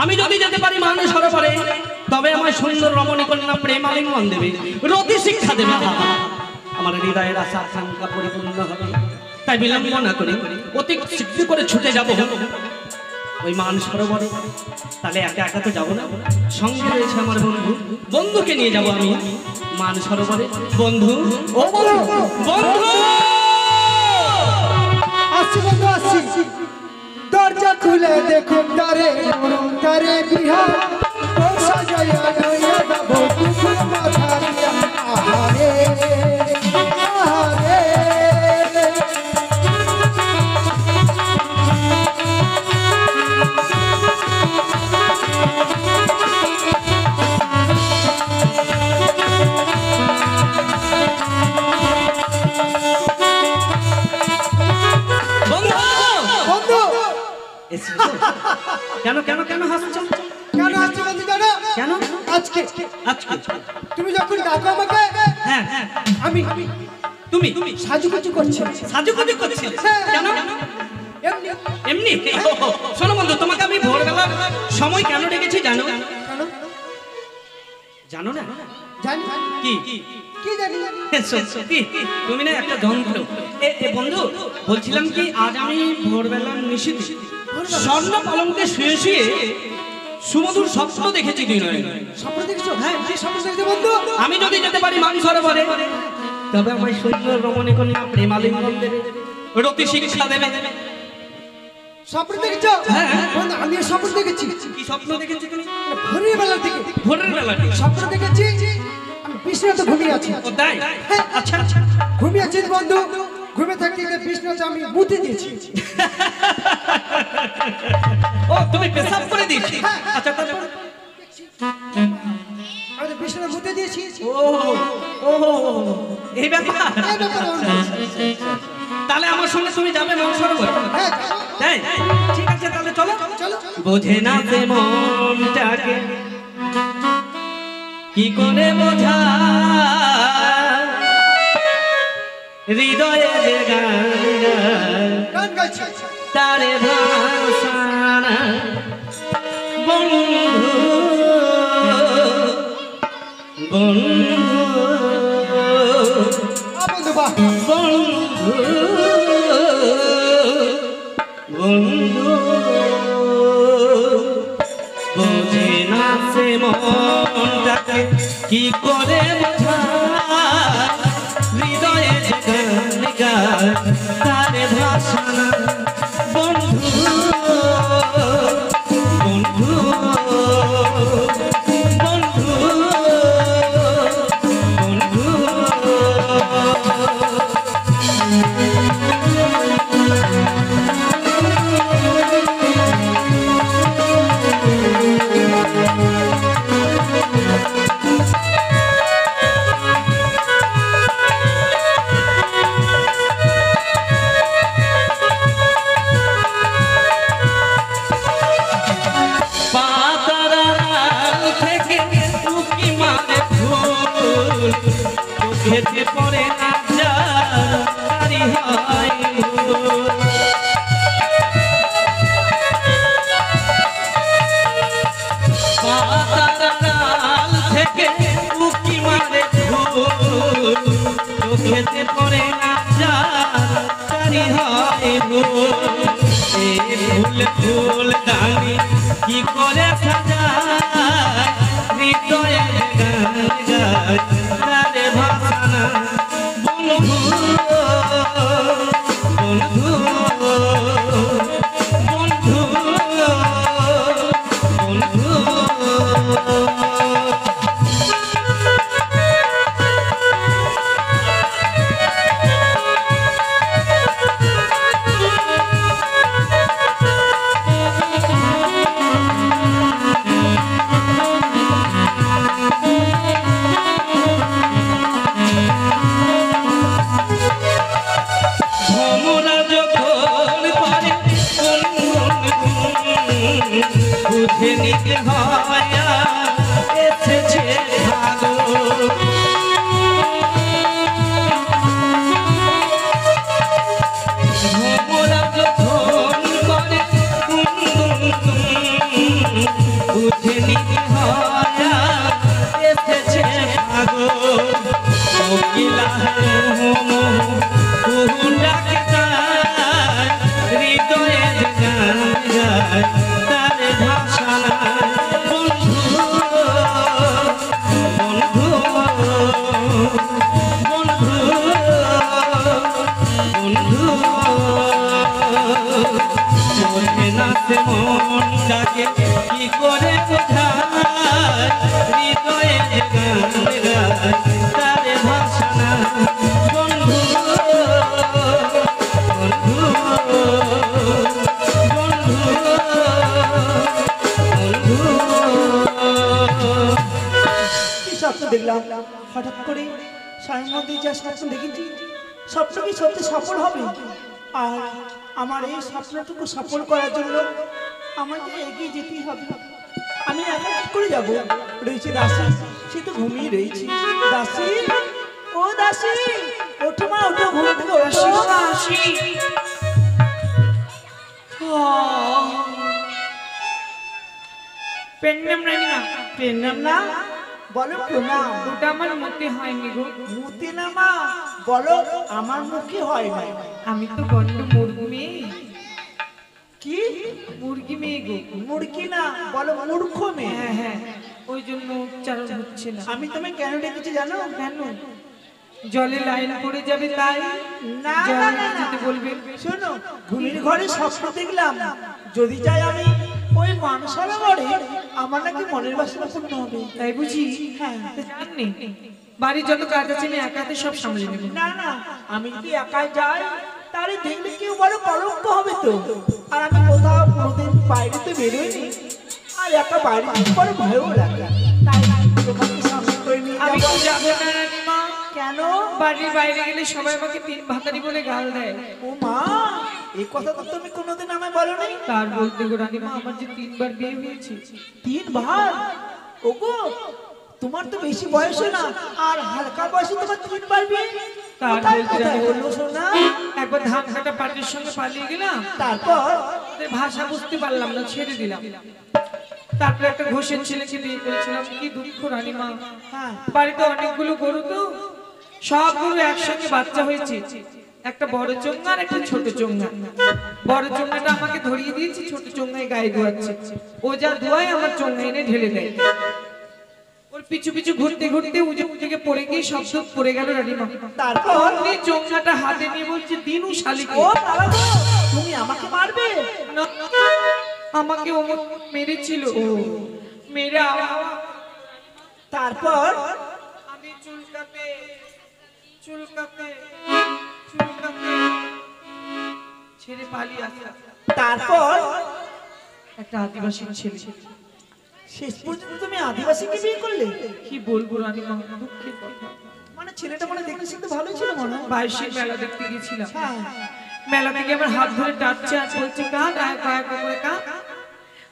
আমি যদি যেতে পারি মান সরোবরে তবে আমার সুন্দর রমণী কন্যা প্রেম আলিঙ্গন দেবে, রতি শিক্ষা দেবে, আমার হৃদয়ের আশা আকাঙ্ক্ষা পরিপূর্ণ হবে। তাই বিলম্ব না করে অতি শীঘ্র করে ছুটে যাব ওই মান সরোবরে। তাহলে একা একা তো যাবো না, সঙ্গে রয়েছে আমার বন্ধু, বন্ধুকে নিয়ে যাব আমি মান সরোবরে। বন্ধু, ও বন্ধু, বন্ধু আসছি বন্ধু আসছি, দরজা খুলে দেখুন তারে তারে বিহার ও সাজাইয়া লইয়া যাব কুকুর মাথা দিয়া। আহারে আহারে কেন কেন কেন হাসছো? কেন আসছি বন্ধু জানো? কেন? আজকে আজকে তুমি যখন ডাকো আমাকে, হ্যাঁ আমি তুমি সাজুগুজু করছি। সাজুগুজু করছিলে কেন? এমনি এমনি? শোনো বন্ধু, তোমাকে আমি ভোরবেলা সময় কেন ডেকেছি জানো? কেন জানো না? জানি কি কি জানি কি? তুমি না একটা যন্ত্র। বন্ধু বলছিলাম কি, আজ আমি ভোরবেলা নিশীথে স্বর্ণ পালঙ্কে শুয়ে শুয়ে সুমধুর স্বপ্ন দেখেছি। তুই নয় স্বপ্ন দেখছো? হ্যাঁ কি স্বপ্ন দেখছো বন্ধু? আমি যদি যেতে পারি মান সরোবরে তবে আমার সুন্দর রমণী কন্যা প্রেম আলিঙ্গন দেবে, রতি শিক্ষা দেবে। স্বপ্ন দেখছো? হ্যাঁ বন্ধু আমিও স্বপ্ন দেখেছি। কি স্বপ্ন দেখেছি তুমি? ভোরের বেলা থেকে ভোরের বেলা স্বপ্ন দেখেছি আমি বিছানাতে ঘুমিয়ে আছি। ও তাই? আচ্ছা আচ্ছা, ঘুমিয়ে আছি বন্ধু, ঘুমে থাকতে বিছানাতে আমি মুতে দিয়েছি। ও তুমি পেশাব করে দিয়েছি? আচ্ছা তারপর? আমি বিছানা মুতে দিয়েছি। ও ও এই ব্যাপার। এই ব্যাপার বন্ধু। তাহলে আমার সঙ্গে তুমি যাবে মান সরোবর? হ্যাঁ তাই? ঠিক আছে তাহলে চলো। চলো। বোঝে না যে মনটাকে কি করে বোঝা, হৃদয়ে যে গান গান গাইছি। তারে ভাসানা। বন্ধু বন্ধু বন্ধু বাহ বন্ধু বন্ধু বোঝে না সে মনটাকে কি করে বোঝা, হৃদয়ে গান গান তারে ভাসানা। বন্ধু বন্ধু বন্ধু বন্ধু খেতে পড়ে না জারি হয় পাতাল থেকে উকি মারে খেতে পড়ে না জারি হয় ফুল ফুল দানি কি করে সাজায়, হৃদয়ে গান গায় তারে ভাসানা। বন্ধু বন্ধু বন্ধু বন্ধু বুঝে নিতে হয় এসেছে ভালো। ভোমরা যখন করে বুঝে নিতে হয় এসেছে ভাগো কোকিলা কুহু ডাকে তার হৃদয়ে যে গান গায় তার ভাষা নাই বন্ধু বন্ধু বন্ধু বন্ধু মনে নাচে মন ডাকে কি করে বোঝায় হৃদয়ে যে গান গায় তার ভাষা নাই বন্ধু বন্ধু বন্ধু কি স্বপ্ন দেখলাম হঠাৎ করে স্বয়ং মধ্যে যা স্বপ্ন দেখেছি স্বপ্ন কি সত্যি সফল হবে আর আমার এই স্বপ্নটুকু সফল করার জন্য আমাকে এগিয়ে যেতেই হবে আমি একা কি করে যাবো রয়েছে দাসী সে তো ঘুমিয়ে রয়েছে দাসী ও দাসী ওঠো মা ওঠো ঘুম থেকে ওঠো পেন নাম রানীমা পেন নাম না বলো প্রণাম ওটা আমার মুখে হয়নি গো মুতি না মা বলো আমার মুখে হয় না আমি তো বড্ড মুরগি মেয়ে কি মুরগি মেয়ে গো মুরগি না বলো মূর্খ মেয়ে হ্যাঁ হ্যাঁ ওই জন্য উচ্চারণ হচ্ছে না আমি তুমি কেন ডেকেছি জানো কেন জলে লাইন পড়ে যাবে তাই না জল না, না, না। দিতে বলবেন শোনো ঘুমির ঘরে স্বপ্ন দেখলাম যদি চাই আমি ওই মানসারা ঘরে আমার নাকি মনের বাসনা পূর্ণ হবে তাই বুঝি হ্যাঁ জাননি বাড়ির যত কাজ আছে আমি একা হাতে সব সামলে নেব না না আমি যদি একাই যাই তাহলে দেখলে কেউ বড় কলঙ্ক হবে তো আর আমি কোথাও কোনোদিন বাইরে তো বেরোইনি আর একা বাইরে যেতে বড় ভয়ও লাগে তাই তোমাকে সামনে করে নিয়ে আমি তো যাবো যাবো না রানীমা কেন বাড়ির বাইরে গেলে সবাই আমাকে তিন ভাতারি বলে গাল দেয় ও মা এই কথা তো তুমি কোনোদিন আমায় বলোনি তার বলতে গো রানীমা আমার যে 3 বার বিয়ে হয়েছে 3 বার ওগো তোমার তো বেশি বয়স না আর হালকা বয়সে তোমার 3 বার বিয়ে তার কোথায় বলতে কোথায় রানীমা, বললো শোনা একবার ধান কাটা পার্টির সঙ্গে পালিয়ে গেলাম তারপর ওদের ভাষা বুঝতে পারলাম না ছেড়ে দিলাম তারপরে একটা ঘোষের ছেলেকে বিয়ে করেছিলাম কি দুঃখ রানীমা হ্যাঁ বাড়িতে অনেকগুলো গরু তো সব গরু একসঙ্গে বাচ্চা হয়েছে একটা বড় চোঙা আর একটা ছোট চোঙা বড় চোঙাটা আমাকে ধরিয়ে দিয়েছে ছোট চোঙায় গায়ে ধোয়াচ্ছে ও যা ধোয়ায় আমার চোঙা এনে ঢেলে দেয় ওর পিছু পিছু ঘুরতে ঘুরতে উজে থেকে পড়ে গিয়ে শব্দ পড়ে গেল রানীমা তারপর অমনি চোঙাটা হাতে নিয়ে বলছে দিনু শালিকে ও বাবা গো তুমি আমাকে মারবে না, আমাকে ও মেরেছিল মেরে তারপর আমি চুলকাতে চুলকাতে চুলকাতে ছেড়ে পালিয়ে আসা তারপর একটা আদিবাসী ছেলে শেষ পর্যন্ত তুমি আদিবাসীকে বিয়ে করলে কি বলবো রানীমা দুঃখের কথা মানে ছেলেটা মানে দেখতে শুনতে ভালোই ছিল মনে হয়। বাইশের মেলা দেখতে গেছিলাম হ্যাঁ মেলা থেকে আমার হাত ধরে টানছে আর বলছে কাঁদ আয় করে কাঁদ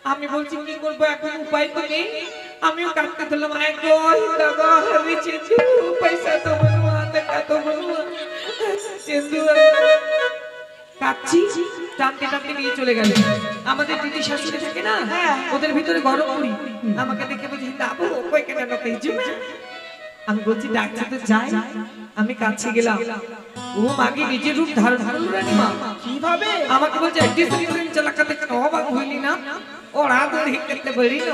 আমি বলছি কি করবো এখন উপায় তো নেই আমিও কাঁদতে ধরলাম আমি চেঁচু পয়সা তো বলবো টাকা তো বলবো চেন্দু কাঁদছি টানতে টানতে নিয়ে চলে গেল আমাদের দিদি শাশুড়ি থাকে না ওদের ভিতরে গরম করি আমাকে দেখে বলছি দাবো কই কেন কেজি আমি বলছি ডাকতে তো যাই আমি কাছে গেলাম ও মাগে নিজের রূপ ধারণ করলো রানীমা কিভাবে আমাকে বলছে ডিসিপ্লিন চালাকাতে কেন অবাক হইলি না ওরা তো হিকতে বলি না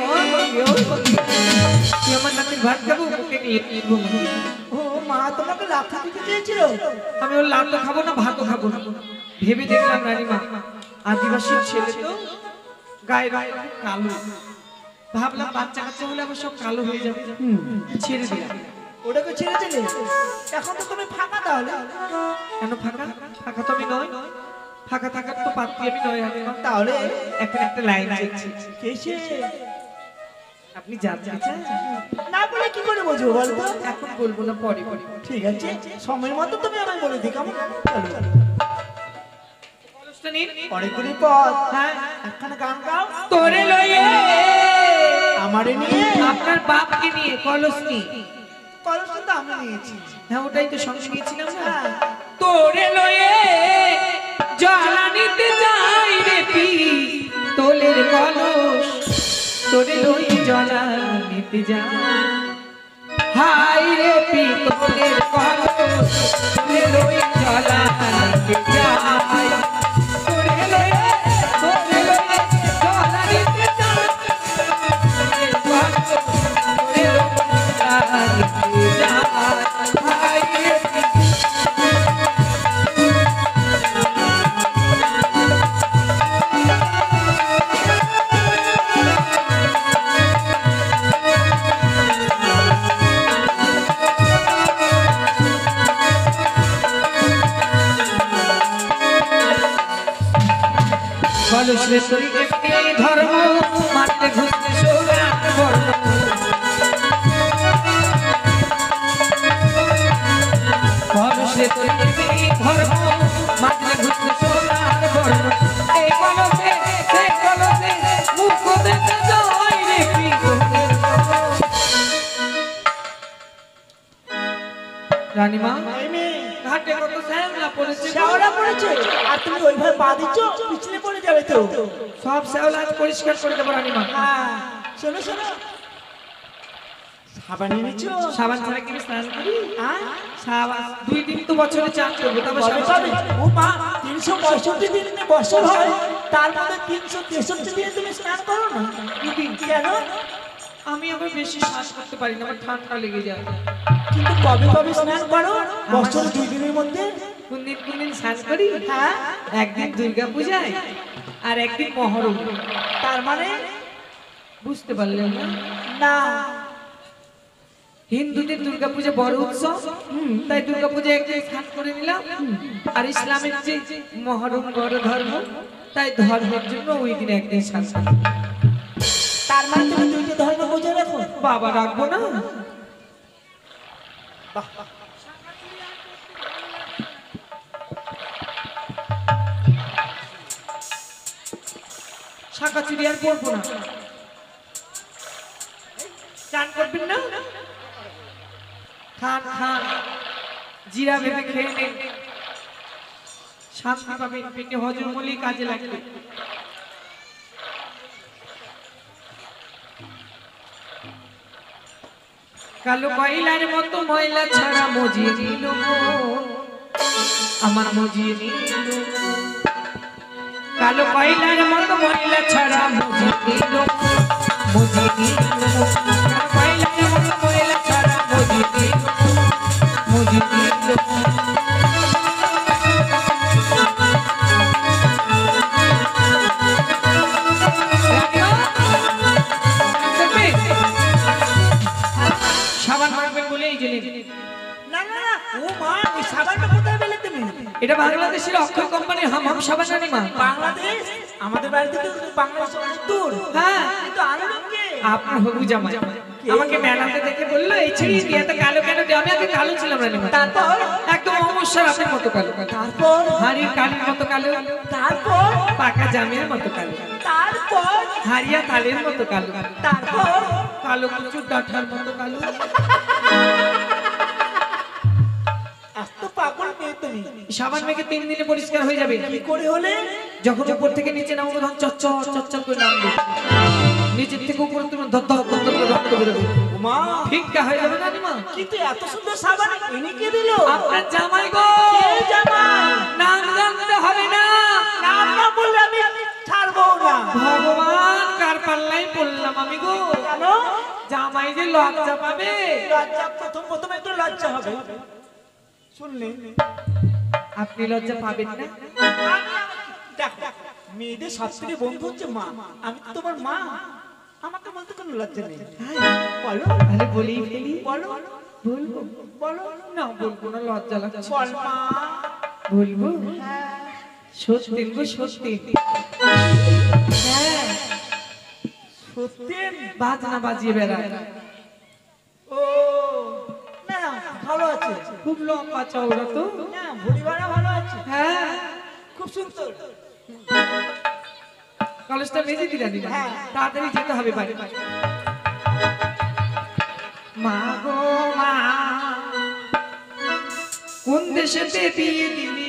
তুই আমার নাতির ভাত খাবো ওকে নিয়ে ঘুমো ও মা তোমাকে লাফা দিতে চেয়েছিল আমি ওর লাল খাবো না ভাতও খাবো না ভেবে দেখলাম রানীমা আদিবাসী ছেলে তো গায়ে গায়ে কালো ভাবলাম বাচ্চা কাচ্চা হলে আবার সব কালো হয়ে যাবে ছেড়ে দিলাম ওটাকে ছেড়ে দিলে এখন তো তুমি ফাঁকা তাহলে কেন ফাঁকা ফাঁকা তো আমি নয় ফাঁকা থাকার তো পাত্রী আমি নয় রানীমা তাহলে এখন একটা লাইন আছে কেসে আপনি জানতে চান না বলে কি করে বুঝবো বলতো এখন বলবো না পরে পরে ঠিক আছে সময় মতো তুমি আমায় বলে দিই কেমন চলো কলসটা নিন অনেকগুলি পথ হ্যাঁ একখানা গান গাও তোরে লয়ে আমারে নিয়ে আপনার বাপকে নিয়ে কলস নিয়ে কলসটা তো আমি নিয়েছি হ্যাঁ ওটাই তো সঙ্গে নিয়েছিলাম না হ্যাঁ। তোরে লয়ে জ্বালানিতে যাই রে পি তোলের কলস তোরে লই জলা নিতে যা হাই রে পিতলের কলস তোরে লই জলা নিতে যা তোরে লই জলা নিতে যা তোরে লই জলা নিতে যা হাই রে কলসে তোর একটি ধর্ম মানতে ঘুরতে সোনার বর্ণ কলসে তোর একটি ধর্ম মানতে ঘুরতে সোনার বর্ণ এই কলসে মুখ দেখতে যাই রে রানীমা এই মেয়ে, ঘাটে কত শ্যাওলা পড়েছে গো। শ্যাওলা পড়েছে আর তুমি ওইভাবে পা দিচ্ছ পিছলে পড়ে যাবে তো। সব শ্যাওলা আজ পরিষ্কার করে দেবো রানীমা হ্যাঁ শোনো শোনো, সাবান এনেছো? সাবান ছাড়া কি আমি স্নান করি হ্যাঁ সাবান 2 দিন তো বছরে চান করবো তবে কবে সাবান কবে? ও মা 365 দিনে বছর হয়, তার মধ্যে 363 দিনে তুমি স্নান করো না? কেন? আমি আবার বেশি শ্বাস করতে পারি না আমার ঠান্ডা লেগে যায় কিন্তু কবে কবে স্নান করো বছর 2 দিনের মধ্যে? কোন দিন স্নান করি হ্যাঁ একদিন দুর্গা পূজায় আর একদিন মহরম তার মানে বুঝতে পারলেন না না হিন্দুদের দুর্গা পূজা বড় উৎসব তাই দুর্গা পূজায় একদিন স্নান করে নিলাম আর ইসলামের যে মহরম বড় ধর্ম তাই ধর্মের জন্য ওই দিন একদিন স্নান করি। তার মানে তুমি দুইটা ধর্ম বুঝে রাখো। বাবা রাখবো না শাঁখা চুড়ি আর পরবো না চান করবেন না খান খান জিরা ভেবে খেয়ে নেন শান্তি পাবেন পেটে হজম হলেই কাজে লাগবে কালো কয়লার মতো ময়লা ছাড়া মজিয়ে নিল আমার মজিয়ে নিল কালো কয়লার মতো ময়লা ছাড়া মজিয়ে নিল কালো কয়লার মতো ময়লা ছাড়া মজিয়ে নিল সাবান মাখবেন বলে এই জন্য না না না ও মা এই সাবানটা কোথায় পেলে তুমি? এটা বাংলাদেশের অক্ষয় কোম্পানির হাম সাবান রানীমা বাংলাদেশ? আমাদের বাড়িতে তো বাংলাদেশ অনেক দূর। হ্যাঁ কিন্তু আনলাম কে? আপনার হবু জামাই আমাকে মেলাতে দেখে বললো এই ছিড়ি দিয়ে তো কালো কেন দিয়ে আমি আগে কালো ছিলাম রানীমা তারপর একদম অমস্যার আপনার মতো কালো তারপর হাড়ির কালির মতো কালো তারপর পাকা জামের মতো কালো তারপর হারিয়া তালের মতো কালো তারপর কালো কুচুর ডাঁঠার মতো কালো এত পাগল মেয়ে তুমি। সাবান মেখে 3 দিনে পরিষ্কার হয়ে যাবে কি করে হলে? যখন উপর থেকে নিচে নামবো তখন চচ্চর চচ্চর করে নামবে নিচের থেকে উপরে তুমি ধর ধর ধর ধর করে রক্ত বেরোবে মা ফিক্কা হয়ে যাবে রানীমা কিন্তু এত সুন্দর সাবান এনে কে দিল? আপনার জামাই গো কে জামাই? নাম জানতে হবে না নাম না বললে আমি ছাড়বো না। ভগবান কার পাল্লাই পড়লাম আমি গো কেন? জামাই যে লজ্জা পাবে লজ্জা প্রথম একটু লজ্জা হবে শুনলে। আপনি লজ্জা পাবেন না দেখো মেয়েদের সবথেকে বন্ধু হচ্ছে মা। আমি তো তোমার মা, আমাকে বলতে কোনো লজ্জা নেই। বলো তাহলে বলেই ফেলি বলো বলবো বলো না বলবো না লজ্জা লাগছে বল মা। বলবো সত্যি গো সত্যি হ্যাঁ সত্যি? বাজনা বাজিয়ে বেড়ায় ও না না ভালো আছে। খুব লম্বা চওড়া তো না ভুড়ি বাড়া ভালো আছে। হ্যাঁ খুব সুন্দর। কলেজটা মেজে দিলা দিলা হ্যাঁ। তাড়াতাড়ি যেতে হবে বাড়ি মা গো মা কোন দেশেতে দিয়ে দিলি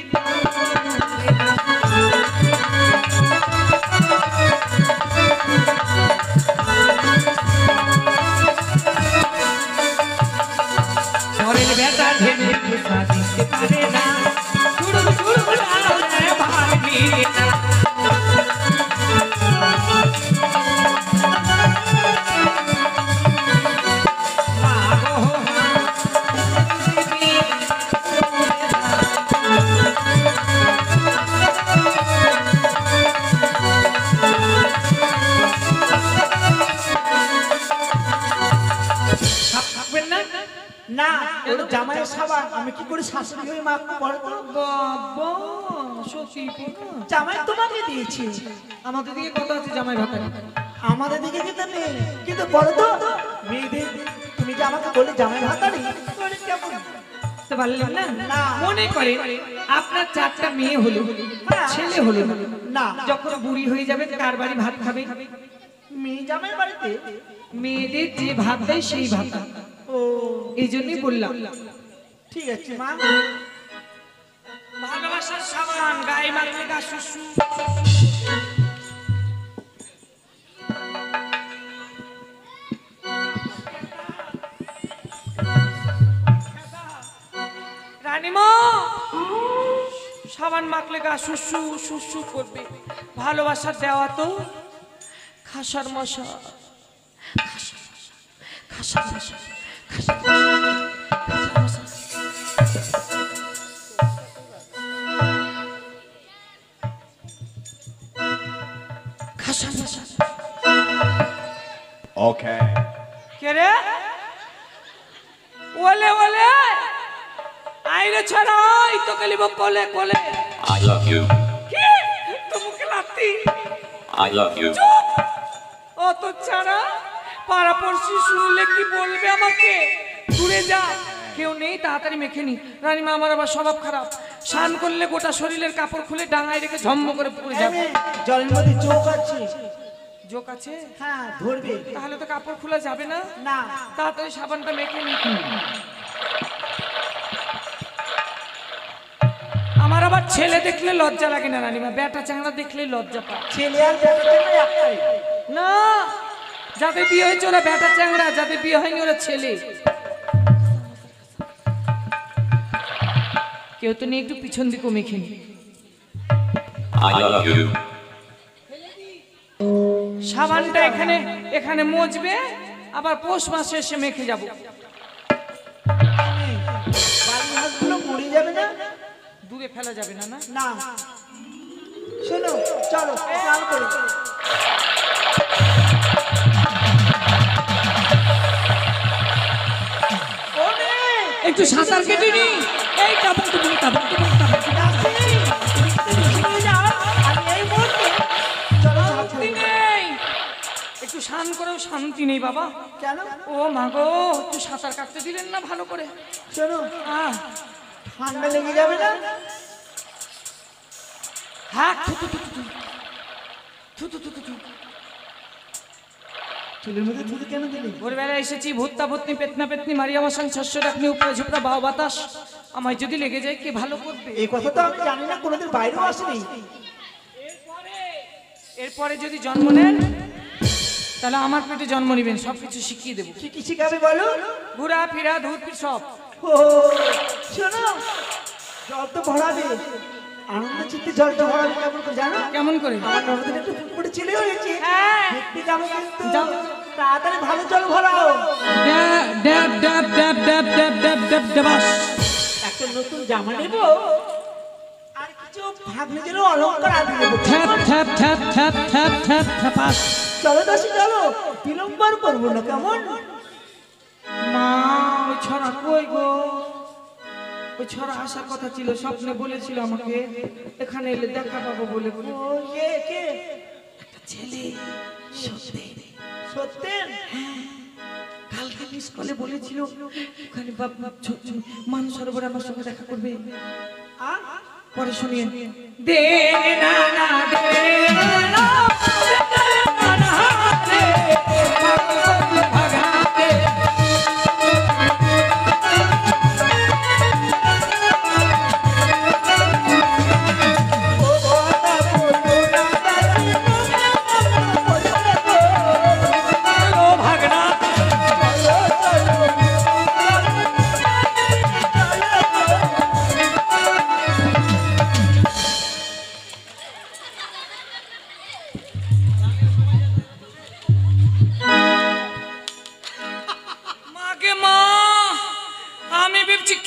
না ওর জামাইয়ের সাবান আমি কি করে শাশুড়ি হয়ে মাখবো বলো তো? বাবা সত্যি জামাই তোমাকে দিয়েছি, আমাদের দিকে কত আছে জামাই ভাতা? আমাদের দিকে কিন্তু নেই। কিন্তু বলো তো মেয়েদের, তুমি যে আমাকে বলে জামাই ভাতা নেই, তাহলে কেমন? তো পারলেন না? না। মনে করেন আপনার 4টা মেয়ে হলো, হ্যাঁ। ছেলে হলো না, না যখন বুড়ি হয়ে যাবে কার বাড়ি ভাত খাবে? মেয়ে জামাই বাড়িতে। মেয়েদের যে ভাত দেয় সেই ভাত। ও এই জন্যই বললাম ঠিক আছে মা। ভালোবাসার সাবান গায়ে মাখলে গা শুশু। রানীমা সাবান মাখলে গা শুশু শুশু করবে। ভালোবাসার দেওয়া তো খাসার মশা, খাসার মশা, খাসার মশা, খাসার মশা। খাসার মশা। Okay. কে রে? ওলে ওলে আইরে ছাড়া এই তো গেলিব কোলে কোলে। I love you. কি তোমাকে লাত্তি? I love you. ও তো ছাড়া পাড়া পড়শি শুনলে কি বলবে আমাকে? দূরে যা, কেউ নেই, তাড়াতাড়ি মেখে নি। রানীমা আমার আবার স্বভাব খারাপ, স্নান করলে গোটা শরীরের কাপড় খুলে ডাঙায় রেখে ঝম্ম করে পড়ে যাবে। জলের মধ্যে চোখ আছে। জোক আছে? হ্যাঁ ধরবে। তাহলে তো কাপড় খোলা যাবে না। না তাড়াতাড়ি সাবানটা মেখে নি। আমার আবার ছেলে দেখলে লজ্জা লাগে না রানীমা, বেটা চাংড়া দেখলেই লজ্জা পায়। ছেলে আর বেটা তো একটাই। না, যাদের বিয়ে হয়েছে ওরা বেটা চাংড়া, যাদের বিয়ে হয়নি ওরা ছেলে। কেউ তো নেই, একটু পিছন দিকে মেখে নি। I love you. সাবানটা এখানে এখানে মুছবে, আবার পৌষ মাসে এসে মেখে যাব। বাড়ির হাতগুলো মরে যাবে না? দূরে ফেলা যাবে না। না না শোনো চলো স্নান করি। একটু সাঁতার কেটে নি। এই কাপড় তো তুমি কাপড় তো দাসী, তুমি কি বেশি হয়ে যাও? আমি এই মুহূর্তে চলো শান্তি নেই, একটু স্নান করেও শান্তি নেই বাবা। কেন? ও মা গো, একটু সাঁতার কাটতে দিলেন না ভালো করে? শোনো আহ, ঠান্ডা লেগে যাবে না? হ্যাঁ, থু, থু, থু, থু, থু। থু, থু, থু, থু, থু। চুলের মধ্যে থুতু কেন দিলি? ভোরবেলা এসেছি, ভূতটা ভূতনি পেতনা পেতনি মারি আমার সঙ্গে শস্য ডাকনি উপরে ঝুপড়া বাও বাতাস। আমায় যদি লেগে যায় কে ভালো করবে? এই কথা তো আমি জানি না, কোনোদিন বাইরেও আসেনি। এরপরে যদি জন্ম নেন তাহলে আমার পেটে জন্ম নেবেন, সবকিছু শিখিয়ে দেবো। কি কি শিখাবে বলো? ঘোরা ফেরা ধূপ সব। ও শোনো, জল তো ভরাবে, আনন্দ চিত্তে জলটা ভরাবে। কেমন করে জানো? কেমন করে? আমার ননদের একটু ফুটফুটে ছেলে হয়েছে। হ্যাঁ। দেখতে যাবো কিন্তু যাও। তাড়াতাড়ি ভালো জল ভরাও। একটা নতুন জামা নেবো, আর কিছু ভাগ্নেজের অলংকার আনতে দেবো। চলো দাসী চলো, বিলম্ব আর করবো না কেমন? মা ওই ছড়া কই গো? ওই ছড়া আসার কথা ছিল, স্বপ্নে বলেছিল আমাকে এখানে এলে দেখা পাবো বলে বলে। ও কে কে? একটা ছেলে সত্যেন। সত্যেন? কালকে মিস কলে বলেছিল ওখানে মান সরোবর আমার সঙ্গে দেখা করবে। আ? পরে শুনিয়ে দে না না দে না না দে ভাগাতে।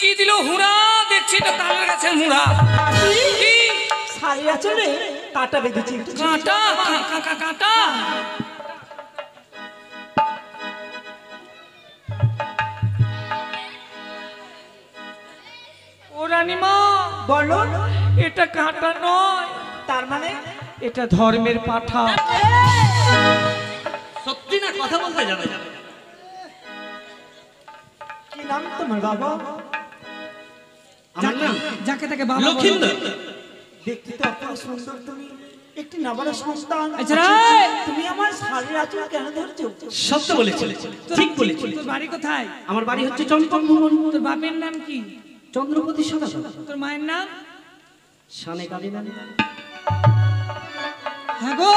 কি দিল হুড়া, দেখছি তো তালের গাছের মুড়া। কি শাড়ি আঁচলে কাঁটা বেঁধেছি, একটু কাঁটা কাঁটা। বলো। এটা কাঁটা নয়, তার মানে এটা ধর্মের পাঠা। সত্যি না কথা বলতে যাবে? কি নাম তোমার বাবা? আমার নাম যাকে তাকে বাবা বলো। লক্ষিন্দর। দেখতে তো অপূর্ব সুন্দর তুমি, একটি নাবালক সন্তান। আচ্ছা রে। তুমি আমার শাড়ির আঁচল কেন ধরছো? সত্য বলেছিল, ঠিক বলেছিল। তোর বাড়ি কোথায়? আমার বাড়ি হচ্ছে চম্পক ভবন। তোর বাপের নাম কি? চন্দ্রপতি সদাগর। তোর মায়ের নাম? শানে কাবিনা। হ্যাঁ গো,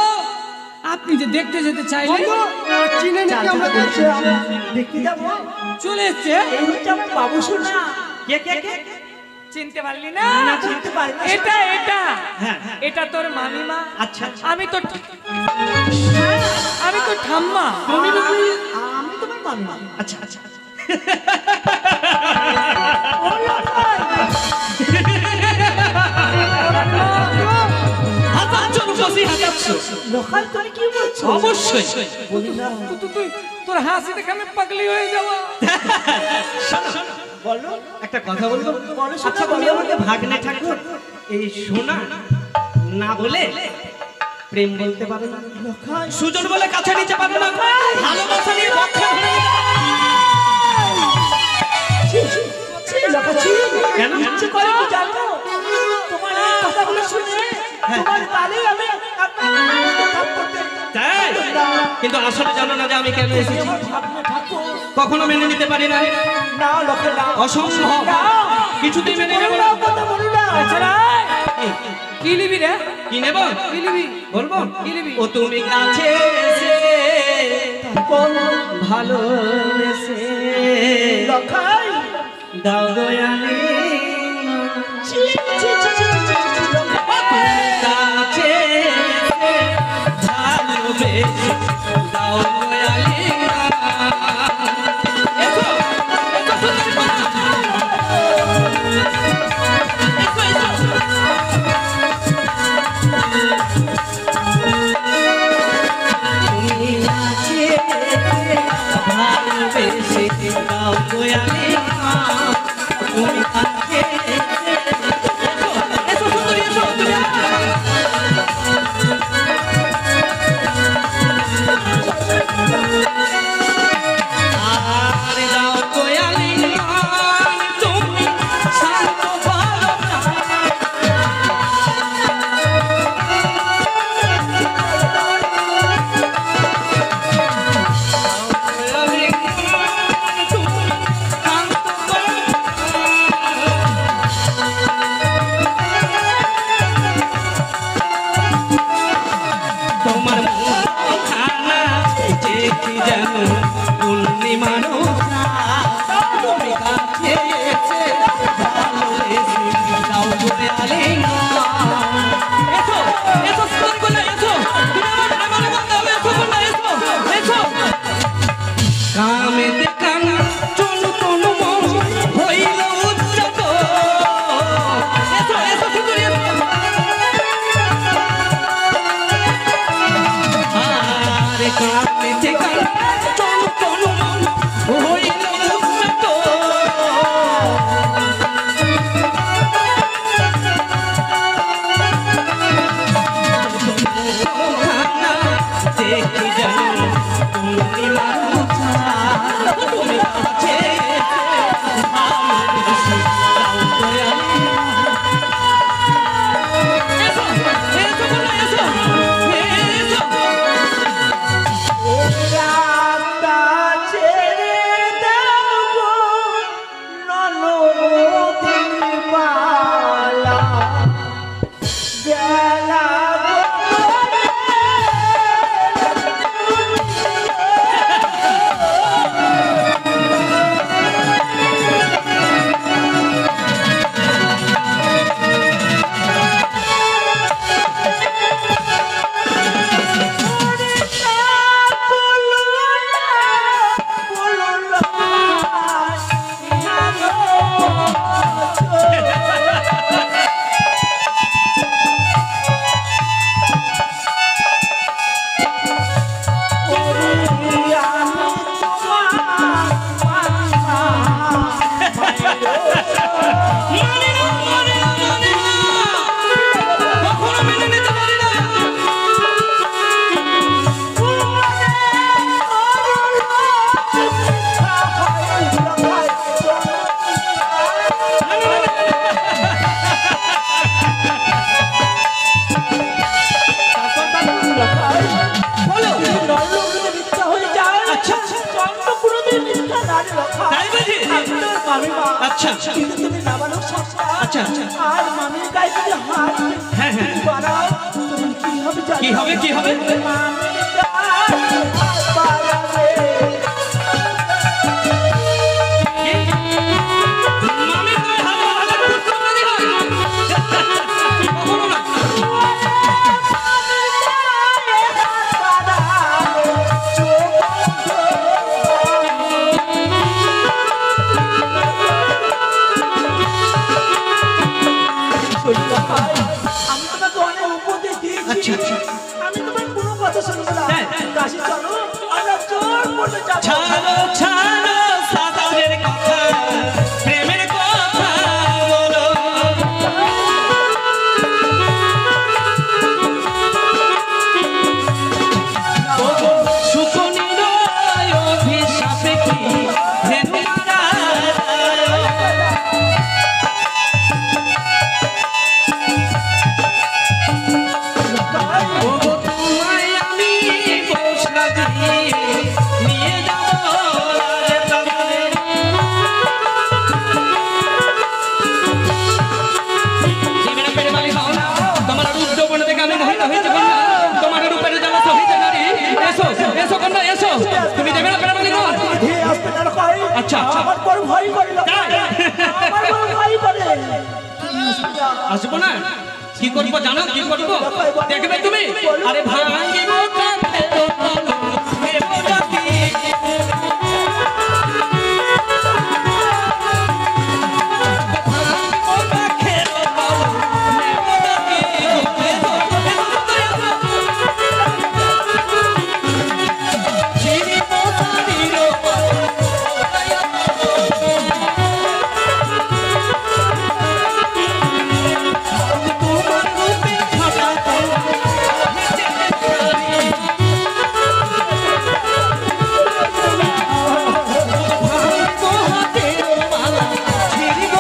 আপনি যে দেখতে যেতে চাইলেন, চিনে নাকি আমরা বলছি দেখতে যাবো? চলে এসছে। এই হচ্ছে আমার বাবু সোনা। কে কে কে? চিনতে পারলি না? না, চিনতে পারি না। এটা এটা হ্যাঁ। এটা তোর মামিমা। আচ্ছা আচ্ছা। আমি তো ঠাম্মা। আমি তোমার মামা। আচ্ছা আচ্ছা। হাজারজন উপসী হাজারশো। লোকাল তুমি কি বলছো? অবশ্যই। বলি না, তোর হাসি দেখে আমি পাগলি হয়ে যাবো। শোনো, শোনো। বলো। একটা কথা বলবো? বলো শোনা, আচ্ছা তুমি বলো। আমাকে ভাগ্নে ঠাকুর এই সোনা না বলে প্রেম বলতে পারো না? লোকাল সুজন বলে কাছে নিতে পারো না? ভালোবাসা নিয়ে বক্ষে ধরে নিতে পারো না? লোকাল কেন? ইচ্ছে করে কি জানো? তোমার এই কথাগুলো শুনে তোমার গালে আমি করতে তাই? কিন্তু আসলে জানো না যে আমি কেন এসেছি? আমার ভাবনা ঠাকুর। কখনো মেনে নিতে পারি না। না লোকাল না। অসম্ভব। না। কিছুতেই মেনে নেব বলো না। না, কথা বলো না। কি নিবি রে? কি নেব? কি নিবি? বলবো? কি নিবি? ও তুমি কাছে এসে ভালোবেসে লোকাল দাও দয়ালি ছি ছি ছি ছি ছি ছি লোকাল কাছে এসে ভালোবেসে দাও দয়ালি এসো, এসো সুন্দরী কন্যা। এসো, এসো। তুমি কাছে এসে ভালোবেসে দাও দয়ালি তুমি কাছে এসে এসো, এসো সুন্দরী, এসো তুমি। আর দাও দয়ালি তুমি শান্ত ভালো না। তোমার মুখখানা দেখি যেন পূর্ণিমার তুমি কাছে এসে ভালোবেসে দাও দয়ালি এসো, এসো সুন্দর কন্যা, এসো। তুমি আমার প্রেমের বন্ধু, এসো কন্যা, এসো, এসো। কামে দেখানা চলু তনু মন হইল উচ্চত। এসো, এসো সুন্দরী, এসো। আরে কামে দেখানা চলু তনু মন হইল উচ্চত। মুখখানা দেখি যেন পূর্ণিমার তুমি কাছে এসে ভালোবেসে দাও দয়ালি। এসো, এসো কন্যা, এসো, এসো। রাস্তা ছেড়ে দাও গো ননদিনী মালা বেলা গো করে রাখা। তাই বুঝি? আমি তোর মামিমা। আচ্ছা। কিন্তু তুমি নাবালক সন্তান। আচ্ছা। আর মামির গায়ে যদি হাত হ্যাঁ, হ্যাঁ। বাড়াও, তুমি কি হবে জানো? কি হবে, কি হবে? মামির গায়ে হাত বাড়াবে। মামি কই হাত বাড়ালে পুত্র মারি হয়? কখনো না। আমি তোমাকে অনেক উপদেশ দিয়েছি। আচ্ছা, আচ্ছা। আমি তোমার কোনো কথা শুনবো না। হ্যাঁ। কাশি চলো, আমরা জোর করে যাবো। ছাড়ো ছাড়ো সাদারের কথা, প্রেমের কথা বলো। সুখনির অভিশাপে কি হেরে ওগো তোমায় আমি বসনা দিয়ে নিয়ে যাবো রাজপ্রাসাদে। জীবনে পেরে বালি হও না, তোমার রুদ্র বন থেকে আমি মোহিত হয়েছি কন্যা, তোমার রূপের জ্বালা সহিতে নারী। এসো এসো কন্যা এসো, তুমি দেবে না পেরে বালি নয়। ধীরে আসতে না কই। আচ্ছা, আচ্ছা। আমার বড় ভয় করে না। তাই? আমার বড় ভয় করে। আসবো না, কি করবো জানো, কি করবো দেখবে তুমি? আরে ভাঙিব কাঠের পলক, দেব জাতি। ভাঙিব কাঠের পলক, দেব জাতি। চিনিব তারির পলক, তোমার রূপে ছাটা কলা, হাতের মালা ছিড়িব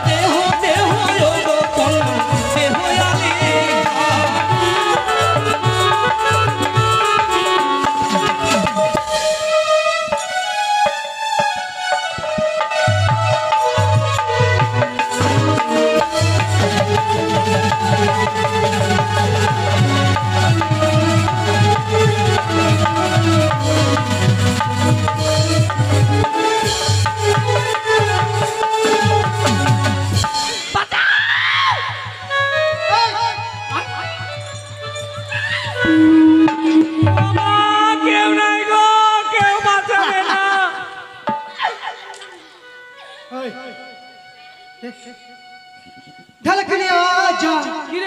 দেহ দেহ ওগো কন্যা, দেহ আলি। কেউ নাই গো, কেউ বাঁচাবে না। ঢালখানি আজা,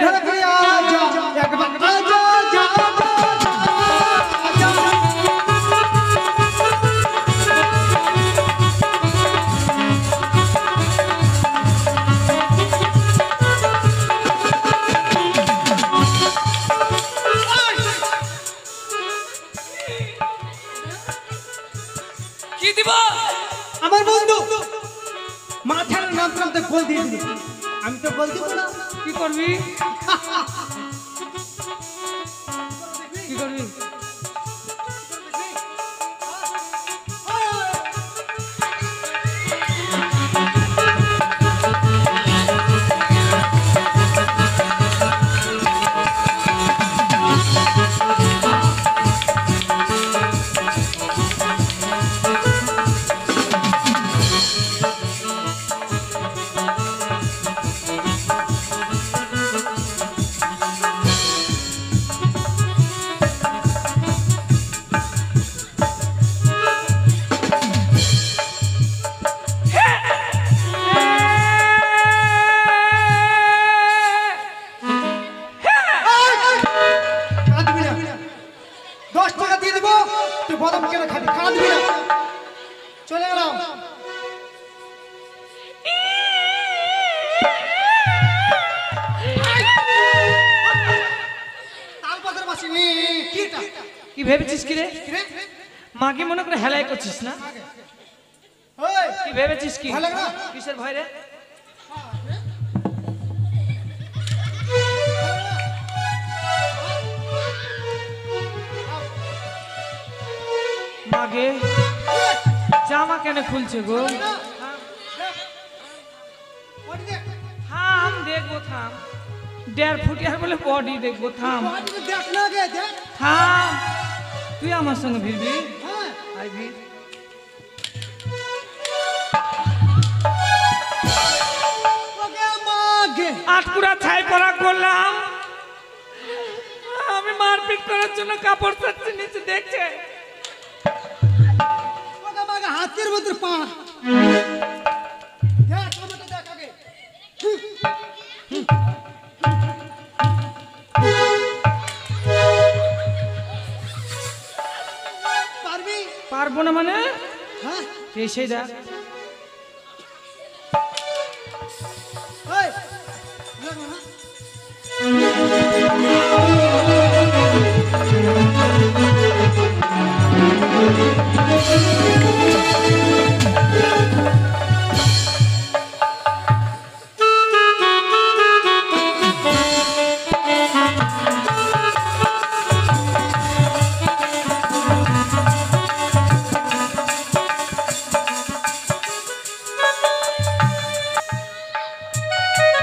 ঢালখানি আজা, একবার আজা, আজা, আজা, আজা। কি দিব? আমার বন্ধু মাথার নাম নামতে গোল দিয়ে দিল। আমি তো গোল দিব না। কি করবি? কি করবি? কাঁদবি না। 10 টাকা দিয়ে দিব, তুই বদাম কেন খাবি? কাঁদবি না। চলে গেলাম। তালপাতার বাসি নি, কি এটা? কি ভেবেছিস কি রে? কি রে? মাকে মনে করে হেলাই করছিস না? ওই, কি ভেবেছিস কি? ভয় লাগে না? কিসের ভয় রে? গে জামা কেন খুলছে গো? থাম দেখবো, থাম 1.5 ফুটিয়ার বলে বডি দেখবো, থাম দেখ না গে দেখ। থাম। তুই আমার সঙ্গে ভিড়বি? হ্যাঁ আই ভিড়। ওকে মাগে আটকুড়া ছাই পরা করলাম, আমি মারপিট করার জন্য কাপড় ছাড়ছি নিচে, দেখছে ওকে মাগে হাতের মধ্যে পা দেখ আমাকে দেখ আগে। পারবি? পারবো না মানে? হ্যাঁ এসে দেখ। এই লাগো না।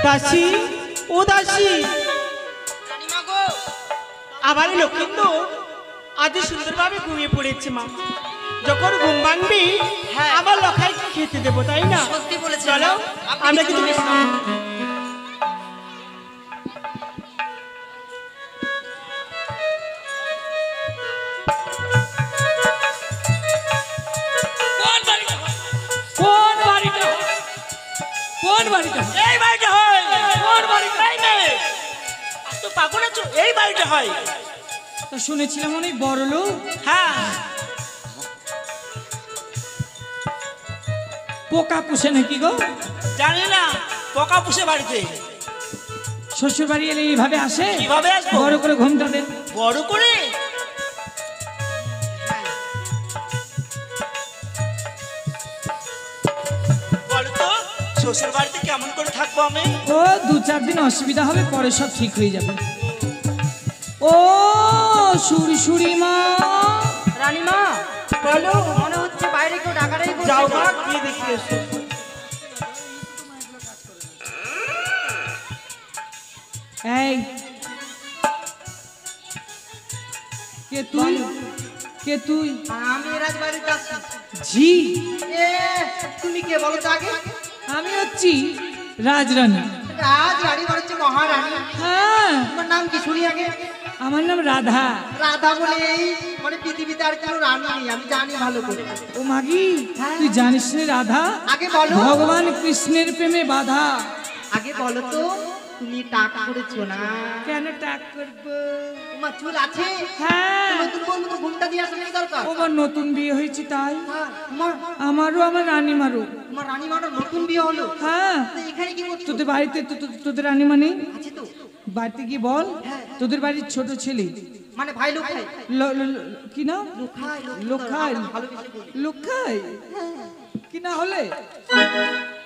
দাসী, ও দাসী, আবার লক্ষ্মীন্দর আজ সুন্দরভাবে ঘুমিয়ে পড়েছে মা। যখন ঘুম ভাঙবি আবার লখাইকে খেতে দেবো, তাই না? চলো আমরা কিছু বিশ্রাম নিই। কোন বাড়িটা? কোন বাড়িটা? এই বাড়িটা হয়। কোন বাড়িটা? এই মেয়ে তো পাগল আছো, এই বাড়িটা হয়। তো শুনেছিলাম অনেক বড় লোক। হ্যাঁ পোকা পুষে নাকি গো? জানি না, পোকা পুষে বাড়িতে। শ্বশুর বাড়ি এলে এইভাবে আসে? কিভাবে আসবো? বড় করে ঘুমটা দেন। বড় করে বলো তো, শ্বশুর বাড়িতে কেমন করে থাকবো আমি? ও 2-4 দিন অসুবিধা হবে, পরে সব ঠিক হয়ে যাবে। ও সুরি মা। রানীমা বলো, মনে হচ্ছে বাইরে কেউ ডাকাডাকি করছে। যাও মা, গিয়ে দেখি এসো। এই কে তুই? কে তুই? আমি রাজবাড়িতে আছি। জি, এ তুমি কে বলো তো আগে? আমি হচ্ছি রাজরানী। রাজরানী মানে হচ্ছে মহারানী। হ্যাঁ, তোমার নাম কি শুনি আগে? আমার নাম রাধা। রাধা বলে এই মানে পৃথিবীতে আর কেউ রানী নেই, আমি জানি ভালো করে। ও মাগি, তুই জানিস রে রাধা? আগে বলো, ভগবান কৃষ্ণের প্রেমে বাধা। আগে বলো তো তুমি টাক করেছো না? কেন টাক করবো? তোমার চুল আছে? হ্যাঁ, নতুন বউ মতো ঘুমটা দিয়ে আসলে দরকার। ওবার নতুন বিয়ে হয়েছে তাই। হ্যাঁ, তোমার আমারও, আমার রানীমারও। তোমার রানী মানে নতুন বিয়ে হলো? হ্যাঁ, তো এখানে কি করছো? তোদের বাড়িতে তোদের রানীমা নেই? আছে তো, বাড়িতে গিয়ে বল তোদের বাড়ির ছোট ছেলে মানে ভাই লোক খাই। কি না লোখাই লোখাই ভালোবেসে বলি। লোখাই কি না হলে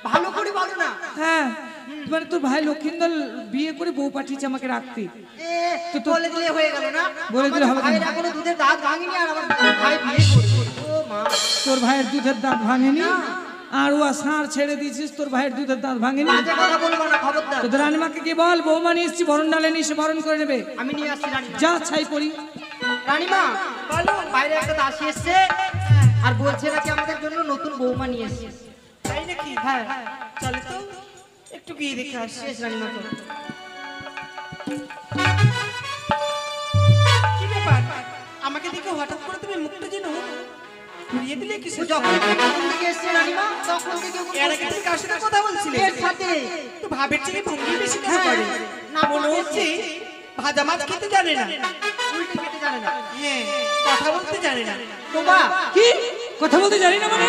ভালো করে বলো না। হ্যাঁ, মানে তোর ভাই লক্ষিন্দর বিয়ে করে বউ পাঠিয়েছে আমাকে রাখতে। তো বলে দিলে হয়ে গেল না? বলে দিলে হবে ভাইয়ের না। এখনো দুধের দাঁত ভাঙেনি আর আমার ভাই বিয়ে করবে। ও মা, তোর ভাইয়ের দুধের দাঁত ভাঙেনি আর ও ষাঁড় ছেড়ে দিয়েছিস, তোর ভাইয়ের দুধের দাঁত ভাঙেনি। বাজে কথা বলবো না, খবরদার। তোদের রানীমাকে কি বল বৌমা নিয়ে এসছি, বরণ ডালে নিয়ে এসে বরণ করে নেবে। আমি নিয়ে আসছি রানীমা। যা ছাই করি। রানীমা বলো, বাইরে একটা দাসী এসছে আর বলছে নাকি আমাদের জন্য নতুন বৌমা নিয়ে এসছে। তাই নাকি? হ্যাঁ চলে তো একটু গিয়ে দেখে আসি। শেষ রানীমা তো। কি ব্যাপার, আমাকে দেখে হঠাৎ করে তুমি মুখটা যেন ঘুরিয়ে দিলে ও কিসের? যখন থেকে এসছে রানীমা তখন থেকে ও এর আগে তুমি কার সাথে কথা বলছিলে? এর সাথে। তো ভাবের চেয়ে ভঙ্গি বেশি কেন হ্যাঁ, করে? না মনে হচ্ছে ভাজা মাছ খেতে জানে না। উল্টে খেতে জানে না। হ্যাঁ, কথা বলতে জানে না। তোমা কি কথা বলতে জানি না মানে?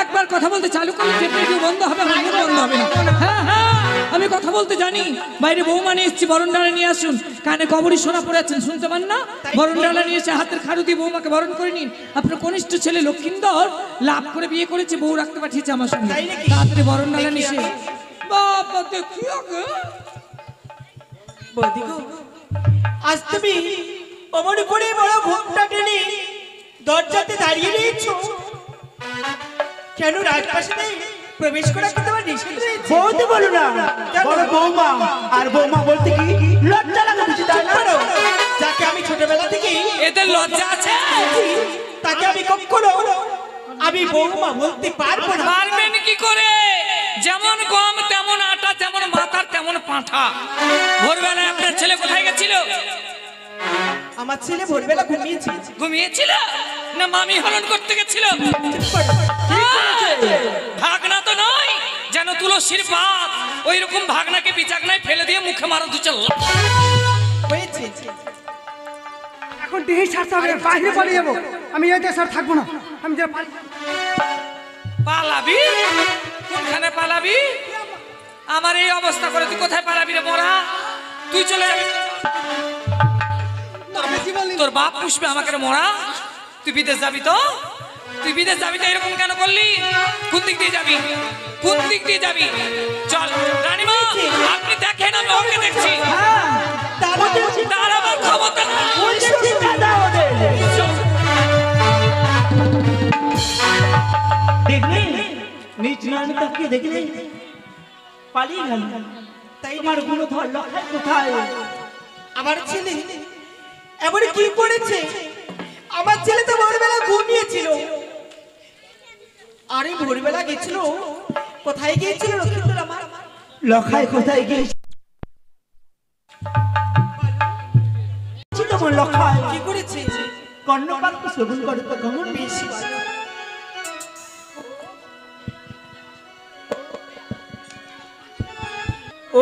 একবার কথা বলতে চালু করলে টেপে বন্ধ হবে, আমার মুখ বন্ধ হবে না। হ্যাঁ হ্যাঁ, আমি কথা বলতে জানি। বাইরে বৌমা নিয়ে এসছি, বরণ ডালা নিয়ে আসুন। কানে কবরী সোনা পড়ে আছেন, শুনতে পান না? বরণ ডালা নিয়ে এসে হাতের খাড়ু দিয়ে বৌমাকে বরণ করে নিন। আপনার কনিষ্ঠ ছেলে লক্ষিন্দর লাভ করে বিয়ে করেছে, বউ রাখতে পাঠিয়েছে আমার সঙ্গে। তাই নাকি? তাড়াতাড়ি বরণ ডালা নিয়ে এসে। বাবা দেখি আগে বৌদি গো, আজ তুমি অমন করে বড় ঘোমটা টেনে দরজাতে দাঁড়িয়ে রয়েছো কেন? রাজপ্রাসাদে প্রবেশ করা কি তোমার নিষেধ রয়েছে? বলতে বলো না, বলো বৌমা। আর বৌমা বলতে কি লজ্জা লাগে বুঝি, তাই না? যাকে আমি ছোটবেলা থেকে এদের লজ্জা আছে? তাকে আমি কখনো আমি বৌমা বলতে পারবো না। পারবেন কি করে? যেমন গম তেমন আটা, যেমন মাথার তেমন পাঁঠা। ভোরবেলায় আপনার ছেলে কোথায় গেছিল? আমার ছেলে ভোরবেলা ঘুমিয়েছে। ঘুমিয়েছিল না মামি হরণ করতে গেছিল? ভাগনা তো নয়, যেন তুলসীর বাপ। ওই রকম ভাগনাকে বিচাগনায় ফেলে দিয়ে মুখে মারো দু চল। হয়েছে এখন দেহি ছাড়তে হবে, বাইরে পালিয়ে যাবো। আমি এই দেশে আর থাকবো না। আমি যে পালাবি? কোনখানে পালাবি? আমার এই অবস্থা করে তুই কোথায় পালাবি রে মোরা? তুই চলে যাবি, তোর বাপ পুষবে আমাকে রে মোরা। তুই বিদেশ যাবি তো? তুই বিদেশ যাবি তো এরকম কেন করলি? কোন দিক দিয়ে যাবি? কোন দিক দিয়ে যাবি? চল রানীমা, আপনি দেখেন, আমি ওকে দেখছি। তার আমার ক্ষমতা নাই। দেখলে নিজ নয়নে তাকিয়ে দেখলে পালিয়ে গেল। তাই আমার গুণধর লখাই কোথায়? আমার ছেলে এবারে কি করেছে? আমার ছেলে তো ভোরবেলা ঘুমিয়েছিল। আরে ভোরবেলা গেছিল, কোথায় গিয়েছিল লক্ষিন্দর আমার? লখাই কোথায় গিয়েছিল? তোমার লখাই কি করেছে? কর্ণপাত শ্রবণ করে তো কেমন বেশি।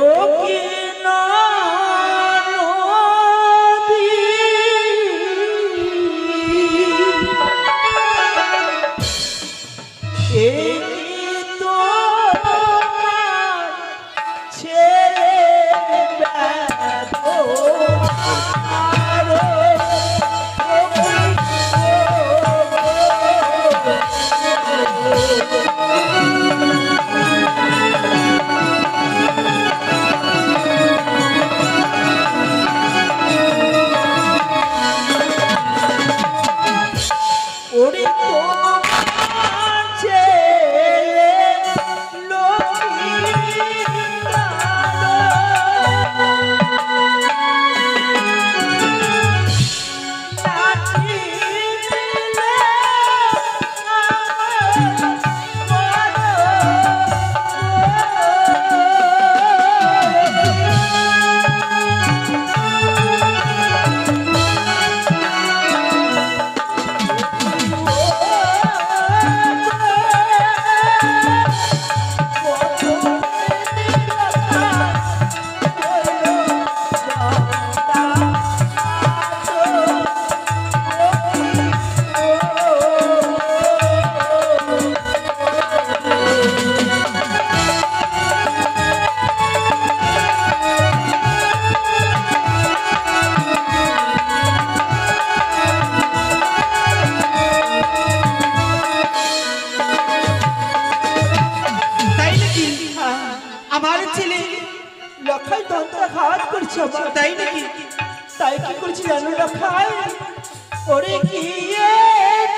ও কি নদী এই তো ছেলে তাই নাকি? তাই কি করেছি জানো লখাই? ওরে গিয়েছিলাম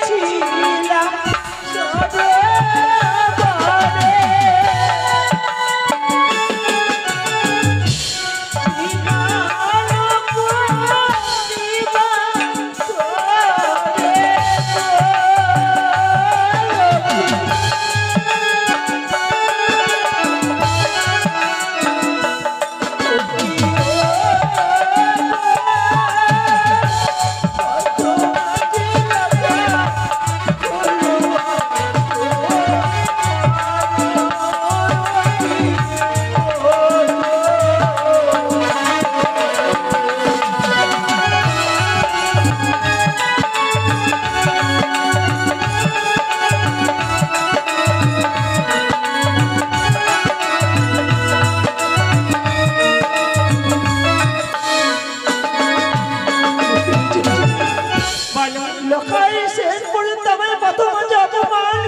সরোবরে,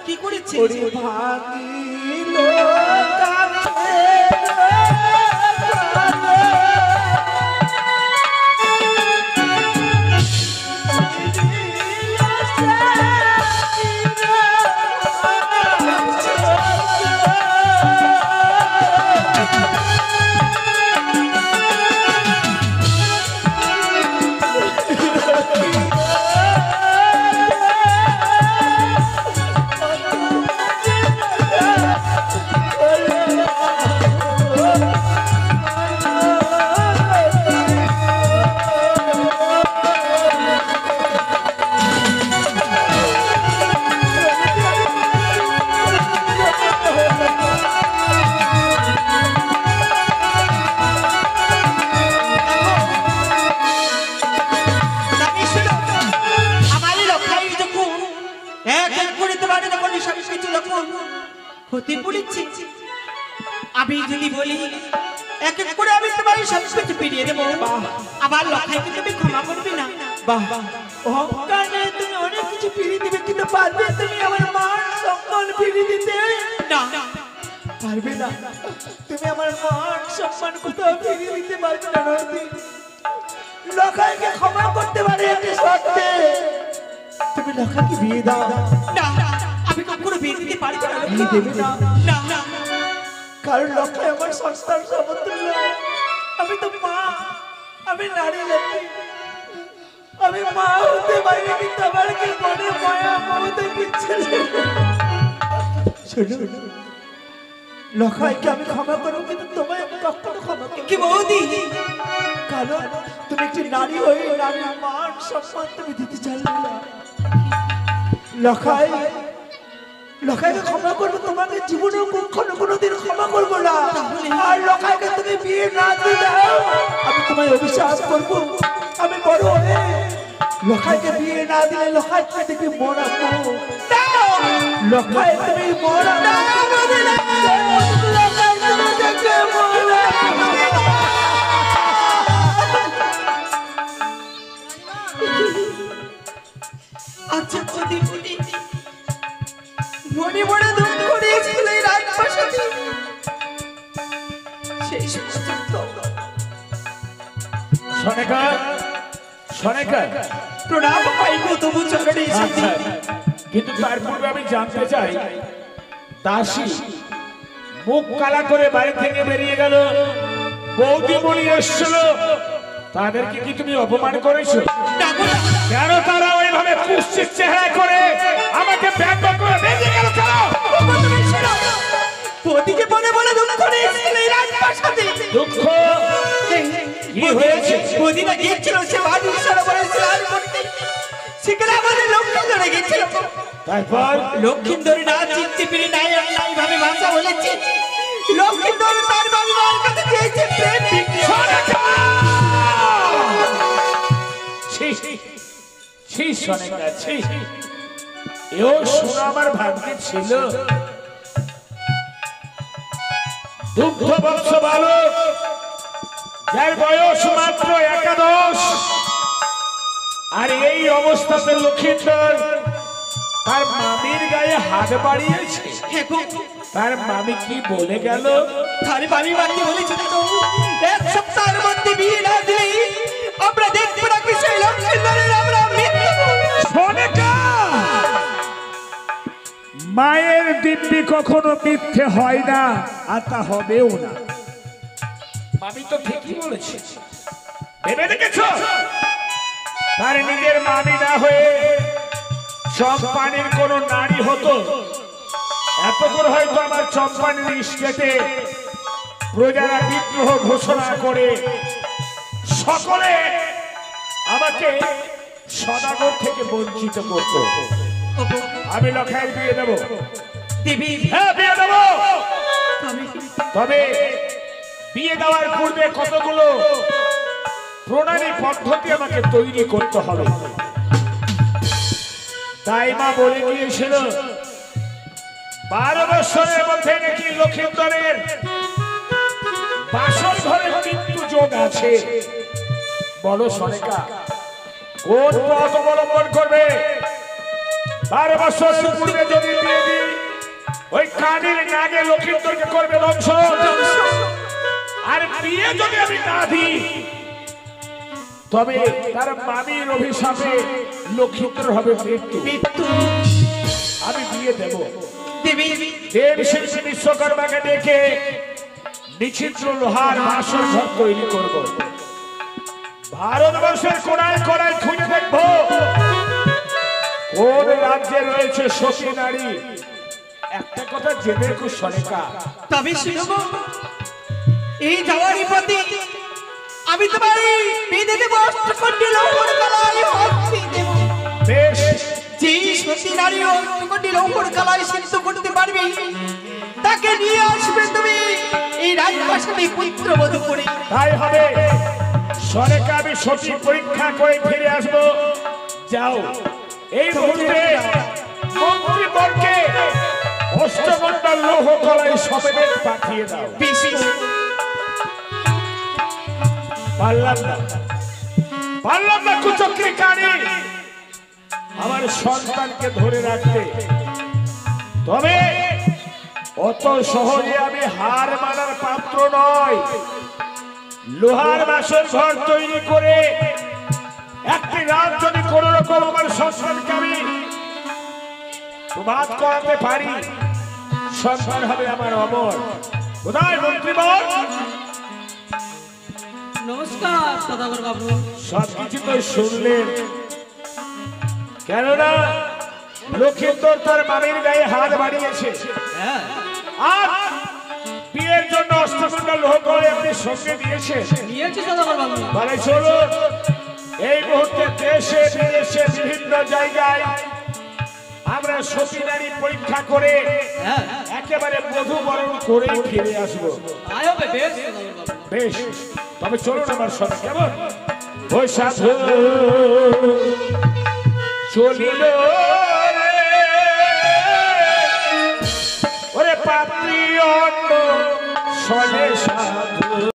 কি করেছে? সত্যি পড়েছি। আমি যদি বলি এক এক করে আমি তোমার সব কিছু ফিরিয়ে দেবো, আবার লখাইকে তুমি ক্ষমা করবে না। বাহ অহংকারে তুমি অনেক কিছু ফিরিয়ে দিবে, কিন্তু পারবে তুমি আমার মান সম্মান ফিরিয়ে দিতে না? পারবে না। তুমি আমার মান সম্মান কোথাও ফিরিয়ে দিতে পারবে না নদী। লখাইকে ক্ষমা করতে পারে একটি শর্তে। তুমি লখাকে বিয়ে দাও। না, আমি কখনো বিয়ে দিতে পারবো না। বিয়ে দেবে না? না, কারণ লখাই আমার সংস্থার সমতুল্য। আমি তো মা, আমি নারী জাতি, আমি মা হতে পারি, কিন্তু আমার কি মনে মায়া মমতা কিচ্ছু নেই। শোনো, লখাইকে আমি ক্ষমা করবো, কিন্তু তোমায় আমি কখনো ক্ষমা করবো কি বৌদি, কারণ তুমি একটি নারী হয়ে নারীর মান সম্মান তুমি দিতে চাইলে না। লখাইকে ক্ষমা করবো, তোমাকে জীবনেও কখনো কোনোদিন ক্ষমা করবো না। আর লখাইকে তুমি বিয়ে না দিয়ে দাও, আমি তোমায় অভিশাপ করবো। আমি বড় হয়ে লখাইকে বিয়ে না দিলে লখাইকে দেখবি মরাবো। লখাই তুমি মরাবো, লখাই তুমি দেখবে মরাবো। আচ্ছা বৌদি, মনে মনে দুঃখ করেছিল এই রাজপ্রাসাদে। সেই সমস্ত প্রণাম পাইব তবু চরণে এসেছি। কিন্তু তার পূর্বে আমি জানতে চাই, দাসী মুখ কালা করে বাড়ি থেকে বেরিয়ে গেল, বৌদিমণি এসেছিল, তাদেরকে কি তুমি অপমান করেছো? কেন তারা ওইভাবে কুৎসিত চেহারা করে আমাকে ব্যঙ্গ করে বেরিয়ে গেল? কেন? বৌদিকে মনে মনে দুঃখ নিয়েছিল এই রাজপ্রাসাদে। দুঃখ কি হয়েছে? বৌদিরা গিয়েছিল সে বাড়ির সরোবরে স্নান করতে, সেখানে আমাদের লক্ষ্মী ধরে গেছিল। তারপর লক্ষ্মীন্দর না চিনতে পেরে নাই ভাবে ভাষা বলেছে। লক্ষ্মীন্দর তার বাবার কাছে চেয়েছে প্রেম ভিক্ষা। এও শোনা আমার ভাগ্যে ছিল। দুগ্ধ বংশ বালক, যার বয়স মাত্র 11, আর এই অবস্থাতে লক্ষ্মীন্দর তার মামির গায়ে হাত বাড়িয়েছে। তার মামি কি বলে গেল? তার বাড়ি বাড়ি বলেছে তো, এক সপ্তাহের মধ্যে বিয়ে না দিলে আমরা দেখবো না কি সেই লক্ষ্মীন্দরের আমরা মৃত্যু। মায়ের দিব্যি কখনো মিথ্যে হয় না, আর তা হবেও না। মামি তো ঠিকই বলেছে। ভেবে দেখেছ, তার নিজের মামি না হয়ে চম্পানির কোন নারী হতো, এত করে হয়তো আমার চম্পানির স্টেটে প্রজারা বিদ্রোহ ঘোষণা করে সকলে আমাকে সদাগর থেকে বঞ্চিত করত। আমি লখাইয়ের বিয়ে দেবো, হ্যাঁ বিয়ে দেবো। তবে বিয়ে দেওয়ার পূর্বে কতগুলো প্রণালী পদ্ধতি আমাকে তৈরি করতে হবে। তাই মা বলে দিয়েছিল 12 বছরের মধ্যে নাকি লক্ষ্মীন্দরের বাসর ঘরে মৃত্যু যোগ আছে। বলো সনেকা, কোন পথ অবলম্বন করবে? 12 বছর পূর্বে যদি বিয়ে দিই, ওই কানের নাগে লক্ষ্মীন্দরকে করবে ধ্বংস। আর বিয়ে যদি আমি না দিই, তবে তার মামির অভিশাপে লক্ষ্মীন্দর হবে মৃত্যু। আমি বিয়ে দেব। দেব শিল্পী বিশ্বকর্মাকে ডেকে নিচিত্র লোহার বাসর ঘর তৈরি করব। ভারতবর্ষের কোনায় কোনায় খুঁজে দেখবো কোন রাজ্যে রয়েছে শশী নারী। একটা কথা জেনে খুব সনেকা, তবে শুনবো এই যাওয়ারই পথে আমি তোমার বেঁধে দেবো অষ্টকণ্ঠী লৌহর কালায় ভক্তি দেব। বেশ, যে সতী নারী অষ্টকণ্ঠী লৌহর কালায় সিদ্ধ করতে পারবে, তাকে নিয়ে আসবে তুমি এই রাজপ্রাসাদে পুত্রবধ করে। তাই হবে সনেকা। আমি সঠিক পরীক্ষা করে ফিরে আসবো। যাও, এই মুহূর্তে মন্ত্রীবর্গকে অষ্টমন্ডল লোহ কলাই সমেত পাঠিয়ে দাও। পারলাম না কুচক্রি কানি আমার সন্তানকে ধরে রাখতে, তবে অত সহজে আমি হার মানার পাত্র নয়। লোহার বাসন ঘর তৈরি করে একটি রাত যদি কোন রকম আমার সন্তানকে আমি প্রবাদ করাতে পারি, সন্তান হবে আমার অমর। কোথায় মন্ত্রীবর? নমস্কার সদাগর বাবু। সবকিছু তো শুনলেন, কেননা লক্ষিন্দর তার মামির গায়ে হাত বাড়িয়েছে। হ্যাঁ, আর বিয়ের জন্য অষ্টমন্ডল লোহ করে আপনি সঙ্গে দিয়েছে। নিয়েছি সদাগর বাবু। মানে চলুন এই মুহূর্তে দেশে বিদেশে বিভিন্ন জায়গায় আমরা সতী নারী পরীক্ষা করে হ্যাঁ, একেবারে বধূ বরণ করে ফিরে আসবো। তাই হবে, বেশ সদাগর বাবু। বেশ, তবে চলুন আমার সঙ্গে। কেমন? ওই সাধু চলিল রে, ওরে পাত্রী অন্য সনে সাধু।